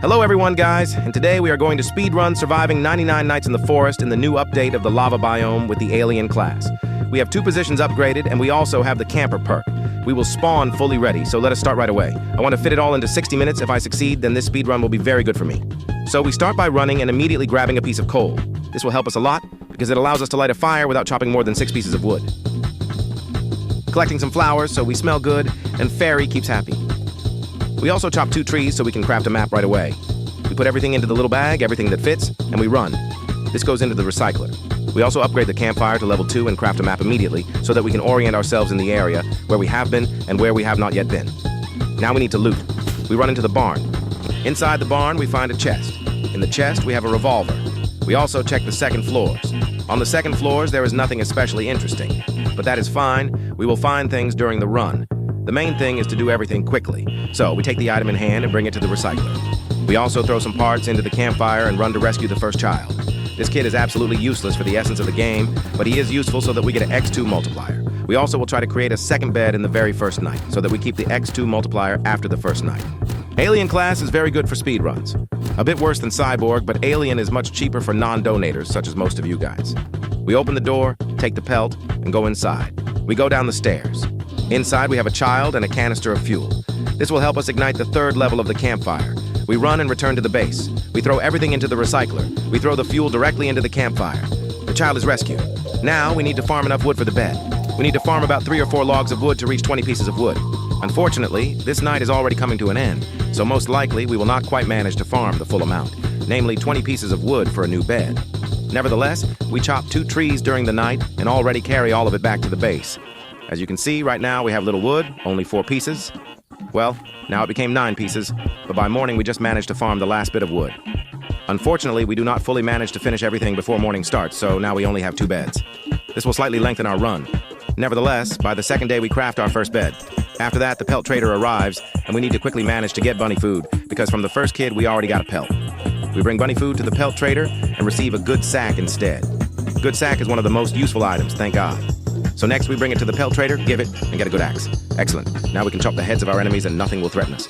Hello everyone, guys, and today we are going to speedrun surviving 99 nights in the forest in the new update of the lava biome with the alien class. We have 2 positions upgraded, and we also have the camper perk. We will spawn fully ready, so let us start right away. I want to fit it all into 60 minutes. If I succeed, then this speedrun will be very good for me. So we start by running and immediately grabbing a piece of coal. This will help us a lot, because it allows us to light a fire without chopping more than 6 pieces of wood. Collecting some flowers so we smell good, and Fairy keeps happy. We also chop 2 trees so we can craft a map right away. We put everything into the little bag, everything that fits, and we run. This goes into the recycler. We also upgrade the campfire to level 2 and craft a map immediately so that we can orient ourselves in the area where we have been and where we have not yet been. Now we need to loot. We run into the barn. Inside the barn, we find a chest. In the chest, we have a revolver. We also check the second floors. On the second floors, there is nothing especially interesting, but that is fine. We will find things during the run. The main thing is to do everything quickly. So we take the item in hand and bring it to the recycler. We also throw some parts into the campfire and run to rescue the first child. This kid is absolutely useless for the essence of the game, but he is useful so that we get an X2 multiplier. We also will try to create a second bed in the very first night, so that we keep the X2 multiplier after the first night. Alien class is very good for speedruns. A bit worse than Cyborg, but Alien is much cheaper for non-donators, such as most of you guys. We open the door, take the pelt, and go inside. We go down the stairs. Inside, we have a child and a canister of fuel. This will help us ignite the 3rd level of the campfire. We run and return to the base. We throw everything into the recycler. We throw the fuel directly into the campfire. The child is rescued. Now, we need to farm enough wood for the bed. We need to farm about 3 or 4 logs of wood to reach 20 pieces of wood. Unfortunately, this night is already coming to an end, so most likely we will not quite manage to farm the full amount, namely 20 pieces of wood for a new bed. Nevertheless, we chop 2 trees during the night and already carry all of it back to the base. As you can see, right now we have little wood, only 4 pieces. Well, now it became 9 pieces, but by morning we just managed to farm the last bit of wood. Unfortunately, we do not fully manage to finish everything before morning starts, so now we only have 2 beds. This will slightly lengthen our run. Nevertheless, by the 2nd day we craft our first bed. After that, the pelt trader arrives, and we need to quickly manage to get bunny food, because from the first kid we already got a pelt. We bring bunny food to the pelt trader and receive a good sack instead. Good sack is one of the most useful items, thank God. So next we bring it to the pelt trader, give it, and get a good axe. Excellent. Now we can chop the heads of our enemies and nothing will threaten us.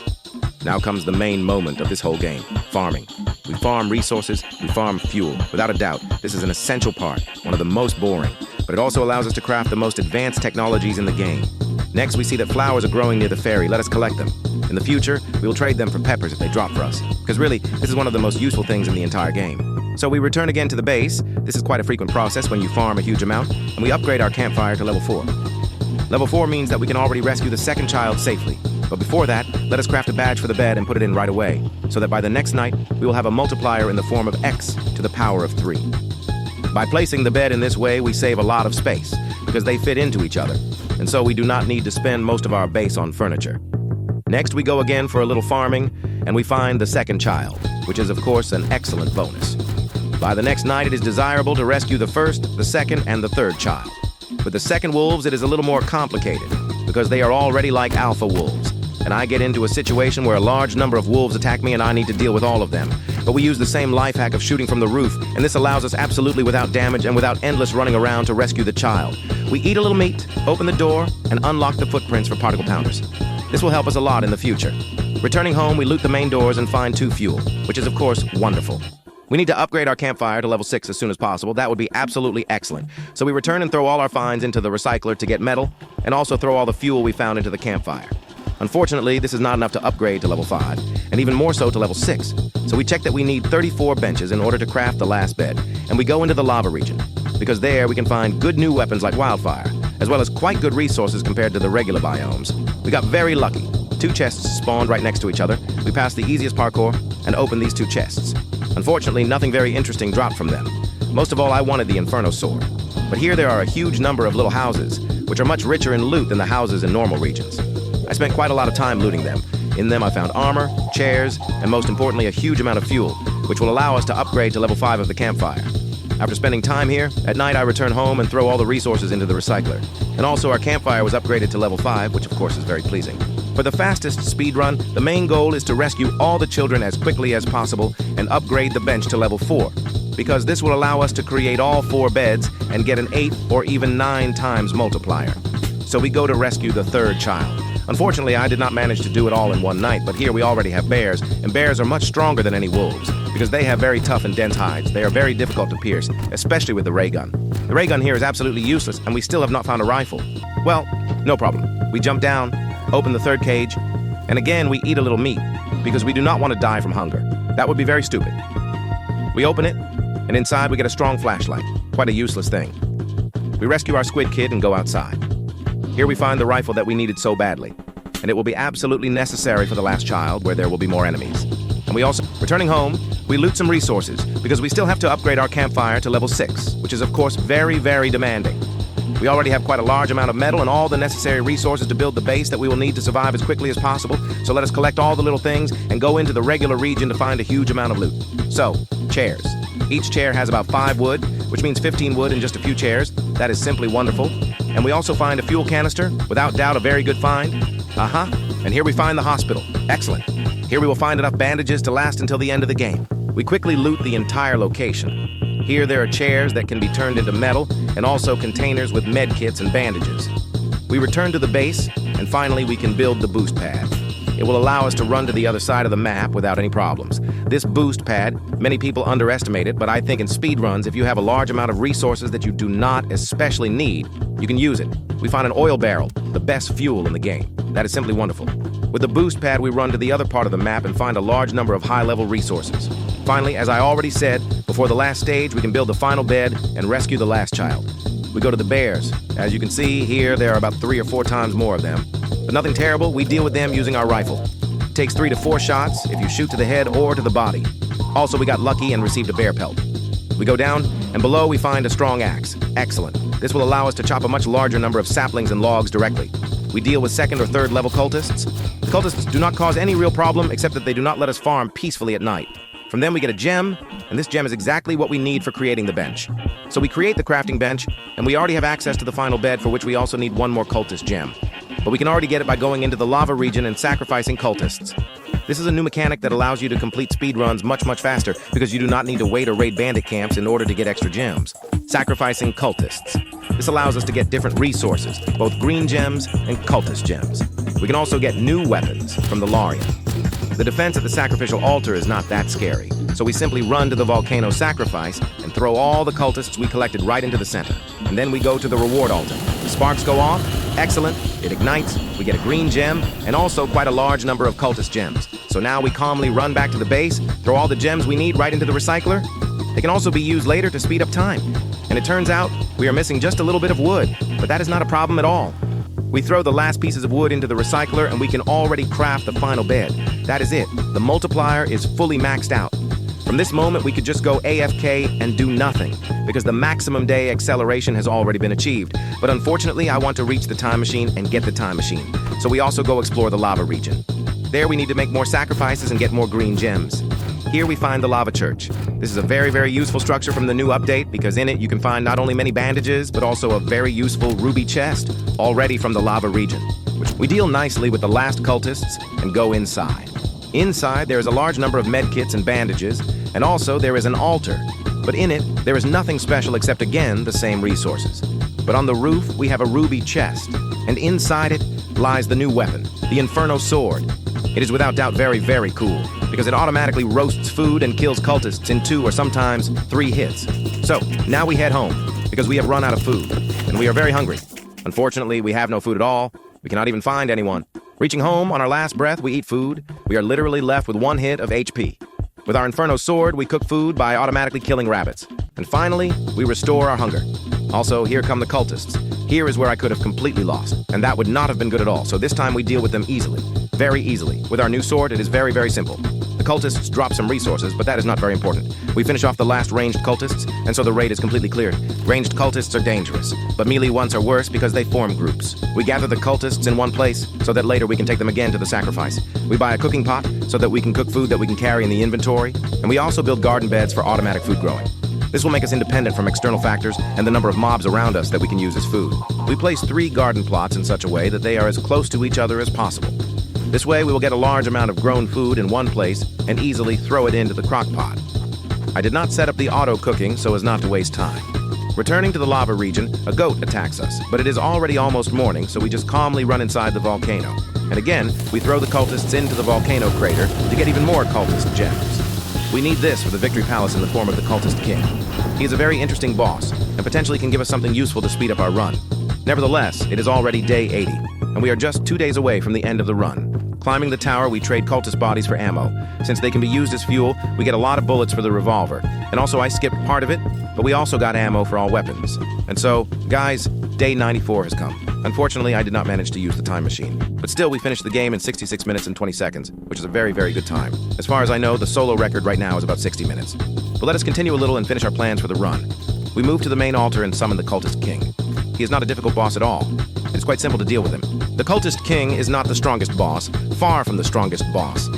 Now comes the main moment of this whole game, farming. We farm resources, we farm fuel. Without a doubt, this is an essential part, one of the most boring, but it also allows us to craft the most advanced technologies in the game. Next, we see that flowers are growing near the ferry. Let us collect them. In the future, we will trade them for peppers if they drop for us, because really, this is one of the most useful things in the entire game. So we return again to the base. This is quite a frequent process when you farm a huge amount, and we upgrade our campfire to level 4. Level 4 means that we can already rescue the 2nd child safely. But before that, let us craft a badge for the bed and put it in right away, so that by the next night, we will have a multiplier in the form of X to the power of 3. By placing the bed in this way, we save a lot of space, because they fit into each other, and so we do not need to spend most of our base on furniture. Next, we go again for a little farming, and we find the 2nd child, which is of course an excellent bonus. By the next night, it is desirable to rescue the 1st, the 2nd, and the 3rd child. With the 2nd wolves, it is a little more complicated, because they are already like alpha wolves, and I get into a situation where a large number of wolves attack me and I need to deal with all of them. But we use the same life hack of shooting from the roof, and this allows us absolutely without damage and without endless running around to rescue the child. We eat a little meat, open the door, and unlock the footprints for particle pounders. This will help us a lot in the future. Returning home, we loot the main doors and find 2 fuel, which is of course wonderful. We need to upgrade our campfire to level 6 as soon as possible. That would be absolutely excellent. So we return and throw all our finds into the recycler to get metal, and also throw all the fuel we found into the campfire. Unfortunately, this is not enough to upgrade to level 5, and even more so to level 6. So we check that we need 34 benches in order to craft the last bed, and we go into the lava region, because there we can find good new weapons like wildfire, as well as quite good resources compared to the regular biomes. We got very lucky. 2 chests spawned right next to each other. We passed the easiest parkour and opened these 2 chests. Unfortunately, nothing very interesting dropped from them. Most of all, I wanted the Inferno Sword. But here there are a huge number of little houses, which are much richer in loot than the houses in normal regions. I spent quite a lot of time looting them. In them I found armor, chairs, and most importantly a huge amount of fuel, which will allow us to upgrade to level 5 of the campfire. After spending time here, at night I return home and throw all the resources into the recycler. And also our campfire was upgraded to level 5, which of course is very pleasing. For the fastest speedrun, the main goal is to rescue all the children as quickly as possible and upgrade the bench to level 4, because this will allow us to create all 4 beds and get an 8 or even 9 times multiplier. So we go to rescue the 3rd child. Unfortunately, I did not manage to do it all in one night, but here we already have bears, and bears are much stronger than any wolves, because they have very tough and dense hides. They are very difficult to pierce, especially with the ray gun. The ray gun here is absolutely useless, and we still have not found a rifle. Well, no problem. We jump down, open the third cage, and again we eat a little meat, because we do not want to die from hunger. That would be very stupid. We open it, and inside we get a strong flashlight. Quite a useless thing. We rescue our squid kid and go outside. Here we find the rifle that we needed so badly, and it will be absolutely necessary for the last child, where there will be more enemies. And we also, returning home, we loot some resources, because we still have to upgrade our campfire to level 6, which is of course very, very demanding. We already have quite a large amount of metal and all the necessary resources to build the base that we will need to survive as quickly as possible, so let us collect all the little things and go into the regular region to find a huge amount of loot. So, chairs. Each chair has about 5 wood, which means 15 wood and just a few chairs. That is simply wonderful. And we also find a fuel canister, without doubt a very good find. And here we find the hospital. Excellent. Here we will find enough bandages to last until the end of the game. We quickly loot the entire location. Here there are chairs that can be turned into metal, and also containers with med kits and bandages. We return to the base, and finally we can build the boost pad. It will allow us to run to the other side of the map without any problems. This boost pad, many people underestimate it, but I think in speedruns, if you have a large amount of resources that you do not especially need, you can use it. We find an oil barrel, the best fuel in the game. That is simply wonderful. With the boost pad, we run to the other part of the map and find a large number of high-level resources. Finally, as I already said, before the last stage, we can build the final bed and rescue the last child. We go to the bears. As you can see, here there are about 3 or 4 times more of them. But nothing terrible, we deal with them using our rifle. It takes 3 to 4 shots if you shoot to the head or to the body. Also, we got lucky and received a bear pelt. We go down, and below we find a strong axe. Excellent. This will allow us to chop a much larger number of saplings and logs directly. We deal with 2nd or 3rd level cultists. The cultists do not cause any real problem, except that they do not let us farm peacefully at night. From them we get a gem, and this gem is exactly what we need for creating the bench. So we create the crafting bench, and we already have access to the final bed, for which we also need 1 more cultist gem. But we can already get it by going into the lava region and sacrificing cultists. This is a new mechanic that allows you to complete speedruns much faster, because you do not need to wait or raid bandit camps in order to get extra gems. Sacrificing cultists. This allows us to get different resources, both green gems and cultist gems. We can also get new weapons from the Larian. The defense at the sacrificial altar is not that scary, so we simply run to the volcano sacrifice and throw all the cultists we collected right into the center. And then we go to the reward altar. The sparks go off, excellent, it ignites, we get a green gem, and also quite a large number of cultist gems. So now we calmly run back to the base, throw all the gems we need right into the recycler. They can also be used later to speed up time. And it turns out we are missing just a little bit of wood, but that is not a problem at all. We throw the last pieces of wood into the recycler and we can already craft the final bed. That is it. The multiplier is fully maxed out. From this moment, we could just go AFK and do nothing, because the maximum day acceleration has already been achieved. But unfortunately, I want to reach the time machine and get the time machine. So we also go explore the lava region. There we need to make more sacrifices and get more green gems. Here we find the lava church. This is a very useful structure from the new update, because in it you can find not only many bandages, but also a very useful ruby chest, already from the lava region. We deal nicely with the last cultists and go inside. Inside there is a large number of medkits and bandages, and also there is an altar. But in it, there is nothing special except again the same resources. But on the roof we have a ruby chest, and inside it lies the new weapon, the Inferno Sword. It is without doubt very cool, because it automatically roasts food and kills cultists in 2 or sometimes 3 hits. So, now we head home, because we have run out of food, and we are very hungry. Unfortunately, we have no food at all. We cannot even find anyone. Reaching home, on our last breath, we eat food. We are literally left with 1 hit of HP. With our Inferno Sword, we cook food by automatically killing rabbits. And finally, we restore our hunger. Also, here come the cultists. Here is where I could have completely lost, and that would not have been good at all, so this time we deal with them easily. Very easily. With our new sword, it is very simple. The cultists drop some resources, but that is not very important. We finish off the last ranged cultists, and so the raid is completely cleared. Ranged cultists are dangerous, but melee ones are worse because they form groups. We gather the cultists in one place, so that later we can take them again to the sacrifice. We buy a cooking pot, so that we can cook food that we can carry in the inventory, and we also build garden beds for automatic food growing. This will make us independent from external factors and the number of mobs around us that we can use as food. We place 3 garden plots in such a way that they are as close to each other as possible. This way we will get a large amount of grown food in one place and easily throw it into the crock pot. I did not set up the auto cooking so as not to waste time. Returning to the lava region, a goat attacks us, but it is already almost morning, so we just calmly run inside the volcano. And again, we throw the cultists into the volcano crater to get even more cultist gems. We need this for the Victory Palace in the form of the Cultist King. He is a very interesting boss, and potentially can give us something useful to speed up our run. Nevertheless, it is already day 80, and we are just 2 days away from the end of the run. Climbing the tower, we trade cultist bodies for ammo. Since they can be used as fuel, we get a lot of bullets for the revolver. And also, I skipped part of it, but we also got ammo for all weapons. And so, guys, day 94 has come. Unfortunately, I did not manage to use the time machine. But still, we finished the game in 66 minutes and 20 seconds, which is a very, very good time. As far as I know, the solo record right now is about 60 minutes. But let us continue a little and finish our plans for the run. We move to the main altar and summon the Cultist King. He is not a difficult boss at all. It's quite simple to deal with him. The Cultist King is not the strongest boss, far from the strongest boss.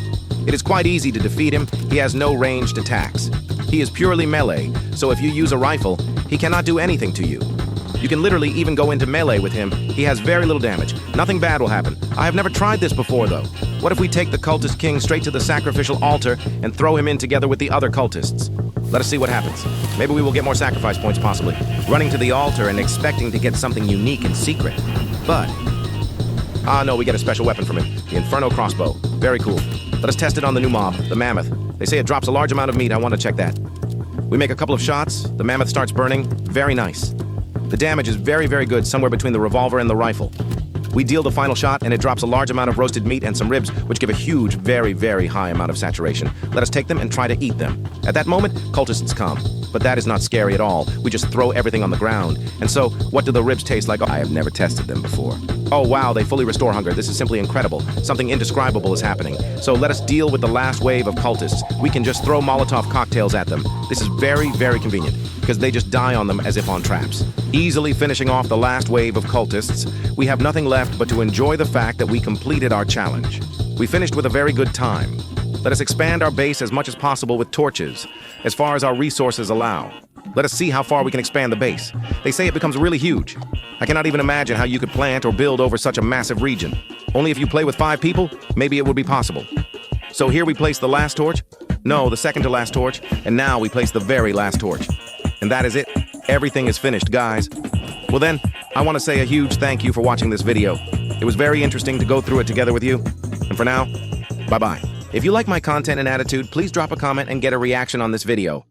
It is quite easy to defeat him. He has no ranged attacks. He is purely melee, so if you use a rifle, he cannot do anything to you. You can literally even go into melee with him. He has very little damage. Nothing bad will happen. I have never tried this before, though. What if we take the Cultist King straight to the sacrificial altar and throw him in together with the other cultists? Let us see what happens. Maybe we will get more sacrifice points, possibly. Running to the altar and expecting to get something unique and secret. But... no, we get a special weapon from him. The Inferno Crossbow. Very cool. Let us test it on the new mob, the Mammoth. They say it drops a large amount of meat. I want to check that. We make a couple of shots. The Mammoth starts burning. Very nice. The damage is very, very good, somewhere between the revolver and the rifle. We deal the final shot, and it drops a large amount of roasted meat and some ribs, which give a huge, very, very high amount of saturation. Let us take them and try to eat them. At that moment, cultists come. But that is not scary at all. We just throw everything on the ground. And so, what do the ribs taste like? I have never tested them before. Oh wow, they fully restore hunger. This is simply incredible. Something indescribable is happening. So let us deal with the last wave of cultists. We can just throw Molotov cocktails at them. This is very, very convenient, because they just die on them as if on traps. Easily finishing off the last wave of cultists, we have nothing left but to enjoy the fact that we completed our challenge. We finished with a very good time. Let us expand our base as much as possible with torches, as far as our resources allow. Let us see how far we can expand the base. They say it becomes really huge. I cannot even imagine how you could plant or build over such a massive region. Only if you play with 5 people, maybe it would be possible. So here we place the last torch. No, the second to last torch. And now we place the very last torch. And that is it. Everything is finished, guys. Well then, I want to say a huge thank you for watching this video. It was very interesting to go through it together with you. And for now, bye-bye. If you like my content and attitude, please drop a comment and get a reaction on this video.